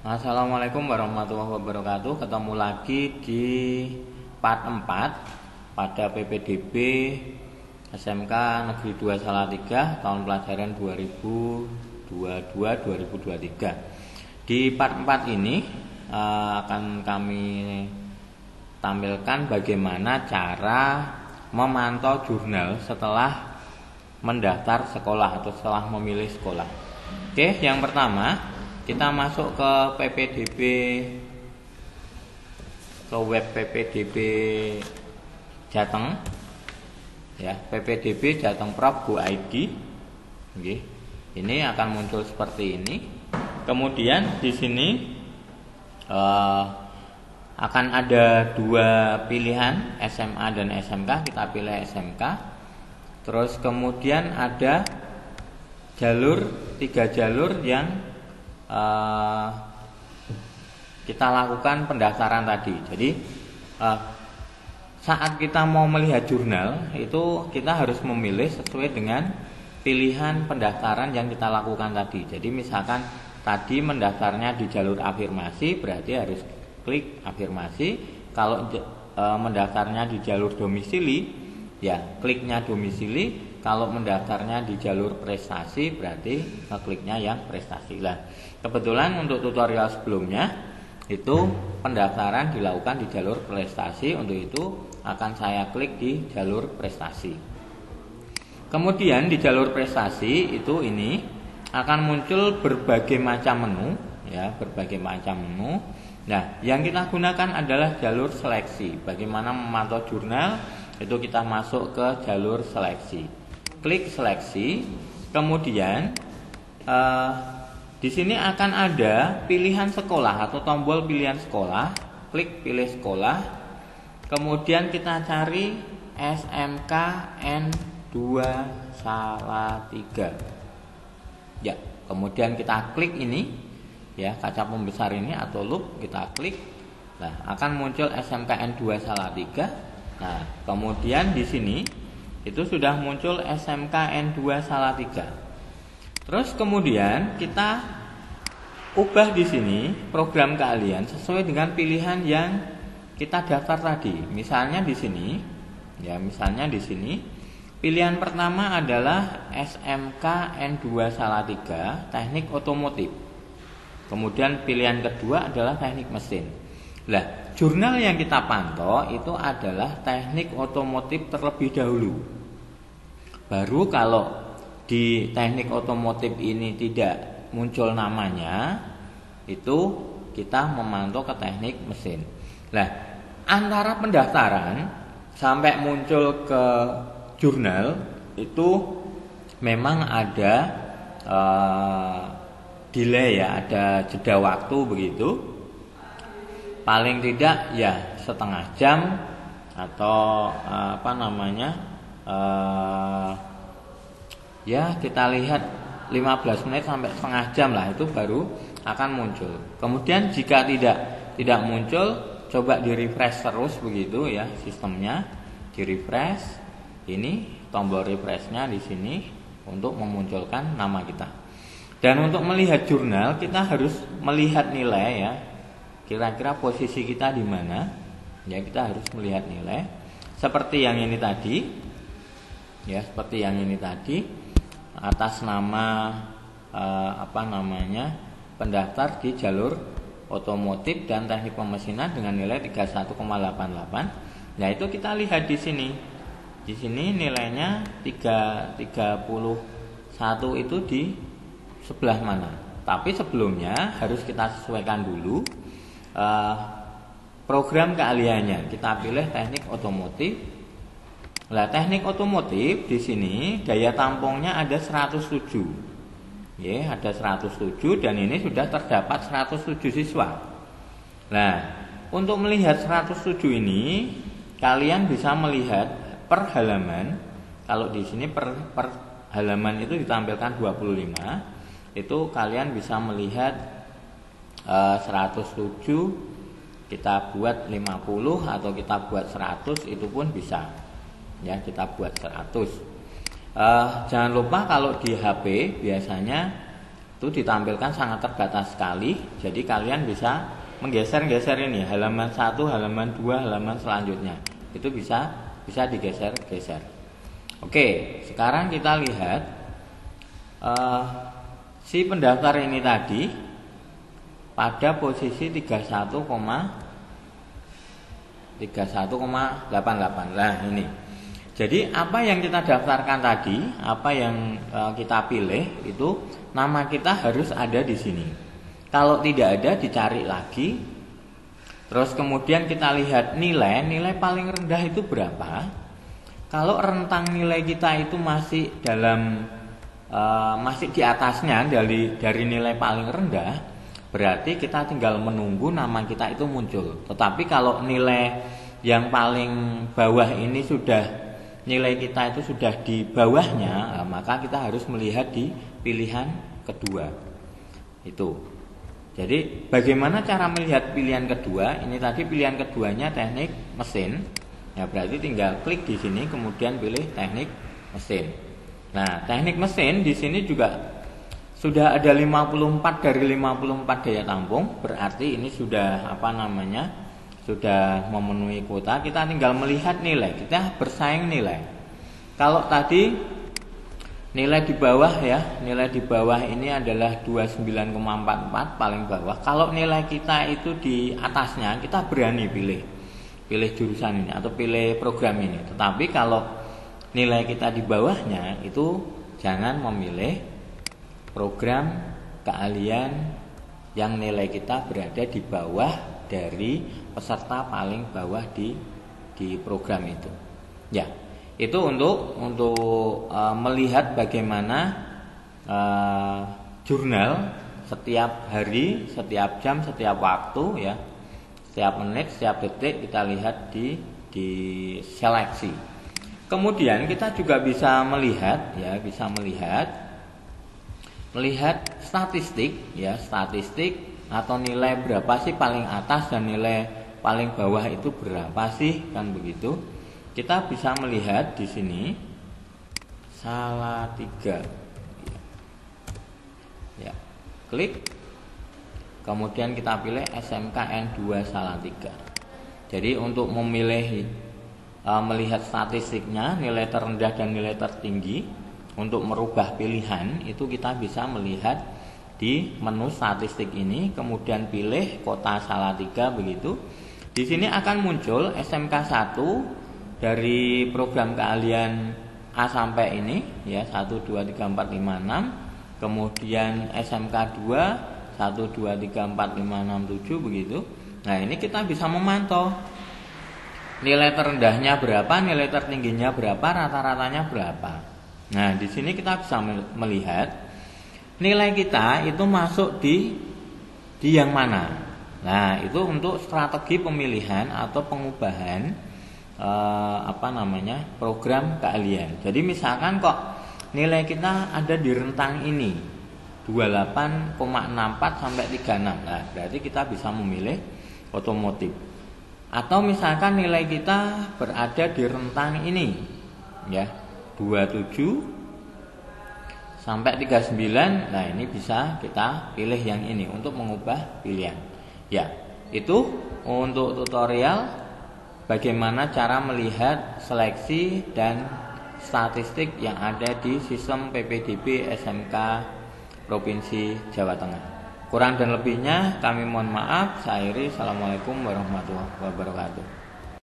Assalamualaikum warahmatullahi wabarakatuh. Ketemu lagi di part 4 pada PPDB SMK Negeri 2 Salatiga tahun pelajaran 2022-2023. Di part 4 ini akan kami tampilkan bagaimana cara memantau jurnal setelah mendaftar sekolah atau setelah memilih sekolah. Oke, yang pertama kita masuk ke PPDB, ke web PPDB Jateng, ya, PPDB Jateng Prop Go ID. Oke, ini akan muncul seperti ini. Kemudian di sini akan ada dua pilihan, SMA dan SMK. Kita pilih SMK. Terus kemudian ada tiga jalur yang kita lakukan pendaftaran tadi. Jadi saat kita mau melihat jurnal itu kita harus memilih sesuai dengan pilihan pendaftaran yang kita lakukan tadi. Jadi misalkan tadi mendaftarnya di jalur afirmasi, berarti harus klik afirmasi. Kalau mendaftarnya di jalur domisili, ya kliknya domisili. Kalau mendaftarnya di jalur prestasi, berarti ngekliknya yang prestasi lah. Kebetulan untuk tutorial sebelumnya itu pendaftaran dilakukan di jalur prestasi. Untuk itu akan saya klik di jalur prestasi. Kemudian di jalur prestasi itu ini akan muncul berbagai macam menu, ya, berbagai macam menu. Nah, yang kita gunakan adalah jalur seleksi. Bagaimana memantau jurnal? Itu kita masuk ke jalur seleksi. Klik seleksi, kemudian di sini akan ada pilihan sekolah atau tombol pilihan sekolah. Klik pilih sekolah, kemudian kita cari SMK N2 Salatiga. Ya, kemudian kita klik ini, ya, kaca pembesar ini atau loop kita klik. Nah, akan muncul SMK N2 Salatiga. Nah, kemudian di sini itu sudah muncul SMK N2 Salatiga. Terus kemudian kita ubah di sini program keahlian sesuai dengan pilihan yang kita daftar tadi. Misalnya di sini, ya, misalnya di sini pilihan pertama adalah SMK N2 Salatiga Teknik Otomotif. Kemudian pilihan kedua adalah Teknik Mesin. Lah, jurnal yang kita pantau itu adalah teknik otomotif terlebih dahulu. Baru kalau di teknik otomotif ini tidak muncul namanya, itu kita memantau ke teknik mesin. Nah, antara pendaftaran sampai muncul ke jurnal itu memang ada delay, ya, ada jeda waktu begitu. Paling tidak ya setengah jam atau ya kita lihat 15 menit sampai setengah jam lah, itu baru akan muncul. Kemudian jika tidak muncul, coba di refresh terus begitu, ya, sistemnya di refresh. Ini tombol refreshnya di sini untuk memunculkan nama kita. Dan untuk melihat jurnal kita harus melihat nilai, ya. Kira-kira posisi kita di mana? Ya, kita harus melihat nilai. Seperti yang ini tadi. Ya, seperti yang ini tadi. Atas nama pendaftar di jalur otomotif dan teknik pemesinan dengan nilai 31,88. Nah, itu kita lihat di sini. Di sini nilainya 331 itu di sebelah mana? Tapi sebelumnya harus kita sesuaikan dulu program keahliannya. Kita pilih teknik otomotif. Nah, teknik otomotif di sini daya tampungnya ada 107. Ya, ada 107 dan ini sudah terdapat 107 siswa. Nah, untuk melihat 107 ini kalian bisa melihat per halaman. Kalau di sini per halaman itu ditampilkan 25. Itu kalian bisa melihat 107, kita buat 50 atau kita buat 100 itu pun bisa, ya, kita buat 100. Jangan lupa kalau di HP biasanya itu ditampilkan sangat terbatas sekali. Jadi kalian bisa menggeser-geser ini, halaman 1, halaman 2, halaman selanjutnya. Itu bisa digeser-geser. Oke, sekarang kita lihat si pendaftar ini tadi pada posisi 31,88. Nah, ini. Jadi apa yang kita daftarkan tadi, apa yang kita pilih itu nama kita harus ada di sini. Kalau tidak ada dicari lagi. Terus kemudian kita lihat nilai paling rendah itu berapa. Kalau rentang nilai kita itu masih masih di atasnya dari nilai paling rendah, berarti kita tinggal menunggu nama kita itu muncul. Tetapi kalau nilai yang paling bawah ini nilai kita itu sudah di bawahnya, maka kita harus melihat di pilihan kedua. Itu. Jadi bagaimana cara melihat pilihan kedua? Ini tadi pilihan keduanya teknik mesin. Ya, berarti tinggal klik di sini kemudian pilih teknik mesin. Nah, teknik mesin di sini juga sudah ada 54 dari 54 daya tampung, berarti ini sudah sudah memenuhi kuota. Kita tinggal melihat nilai, kita bersaing nilai. Kalau tadi nilai di bawah nilai di bawah ini adalah 29,44 paling bawah. Kalau nilai kita itu di atasnya, kita berani pilih jurusan ini atau pilih program ini. Tetapi kalau nilai kita di bawahnya, itu jangan memilih program keahlian yang nilai kita berada di bawah dari peserta paling bawah di program itu. Ya, itu untuk melihat bagaimana jurnal setiap hari, setiap jam, setiap waktu, ya, setiap menit, setiap detik kita lihat di seleksi. Kemudian kita juga bisa melihat statistik, ya, statistik atau nilai berapa sih paling atas dan nilai paling bawah itu berapa sih, kan begitu. Kita bisa melihat di sini Salatiga. Ya, klik. Kemudian kita pilih SMKN 2 Salatiga. Jadi untuk melihat statistiknya, nilai terendah dan nilai tertinggi, untuk merubah pilihan itu kita bisa melihat di menu statistik ini, kemudian pilih kota Salatiga begitu. Di sini akan muncul SMK 1 dari program keahlian A sampai ini, ya, 1 2 3 4 5 6. Kemudian SMK 2 1 2 3 4 5 6 7 begitu. Nah, ini kita bisa memantau nilai terendahnya berapa, nilai tertingginya berapa, rata-ratanya berapa. Nah, di sini kita bisa melihat nilai kita itu masuk di yang mana. Nah, itu untuk strategi pemilihan atau pengubahan program keahlian. Jadi misalkan kok nilai kita ada di rentang ini 28,64 sampai 36. Nah, berarti kita bisa memilih otomotif. Atau misalkan nilai kita berada di rentang ini, ya, 27 sampai 39. Nah, ini bisa kita pilih yang ini untuk mengubah pilihan. Ya, itu untuk tutorial bagaimana cara melihat seleksi dan statistik yang ada di sistem PPDB SMK Provinsi Jawa Tengah. Kurang dan lebihnya kami mohon maaf. Saya Iri. Assalamualaikum warahmatullahi wabarakatuh.